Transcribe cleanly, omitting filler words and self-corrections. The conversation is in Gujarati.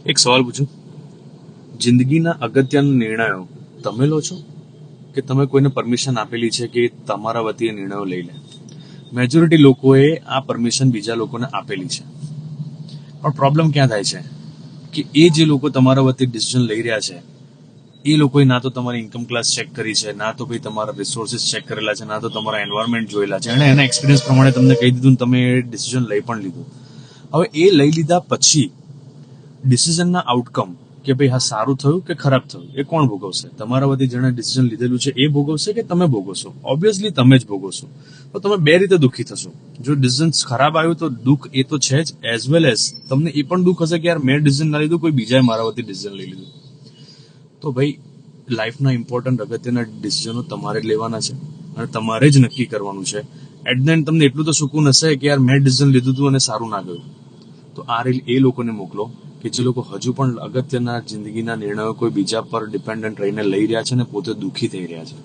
એક સવાલ પૂછું, જિંદગીના અગત્યના નિર્ણયો તમે લો છો કે તમે કોઈને પરમિશન આપેલી છે કે તમારા વતી એ નિર્ણયો લઈ લે? મેજોરિટી લોકોએ આ પરમિશન બીજા લોકોને આપેલી છે, પણ પ્રોબ્લેમ ક્યાં થાય છે કે એ જે લોકો તમારા વતી ડિસિઝન લઈ રહ્યા છે એ લોકોએ ના તો તમારી ઇન્કમ ક્લાસ ચેક કરી છે, ના તો ભાઈ તમારા રિસોર્સિસ ચેક કરેલા છે, ના તો તમારા એન્વાયરમેન્ટ જોયેલા છે. અને એના એક્સપિરિયન્સ પ્રમાણે તમને કહી દીધું, તમે એ ડિસિઝન લઈ પણ લીધું. હવે એ લઈ લીધા પછી ડિસિઝનના આઉટકમ કે ભાઈ હા સારું થયું કે ખરાબ થયું એ કોણ ભોગવશે? તમારા વતી જેણે ડિસિઝન લીધેલું છે એ ભોગવશે કે તમે ભોગવશો? ઓબ્વિયસલી તમે જ ભોગવશો. તો તમે બે રીતે દુઃખી થશો. જો ડિસિઝન ખરાબ આવ્યું તો દુઃખ એ તો છે જ, એઝ વેલ એઝ તમને એ પણ દુઃખ હશે કે યાર મેં ડિસિઝન ના લીધું, કોઈ બીજાએ મારા વતી ડિસિઝન લઈ લીધું. તો ભાઈ લાઈફના ઇમ્પોર્ટન્ટ અગત્યના ડિસિઝનો તમારે જ લેવાના છે અને તમારે જ નક્કી કરવાનું છે. એટ ધ એન્ડ તમને એટલું તો સુકૂન હશે કે યાર મેં ડિસિઝન લીધું હતું અને સારું ના ગયું. તો આ રીલ એ લોકોને મોકલો કે જે લોકો હજુ પણ અગત્યના જિંદગીના નિર્ણયો કોઈ બીજા પર ડિપેન્ડન્ટ રહીને લઈ રહ્યા છે ને પોતે દુઃખી થઈ રહ્યા છે.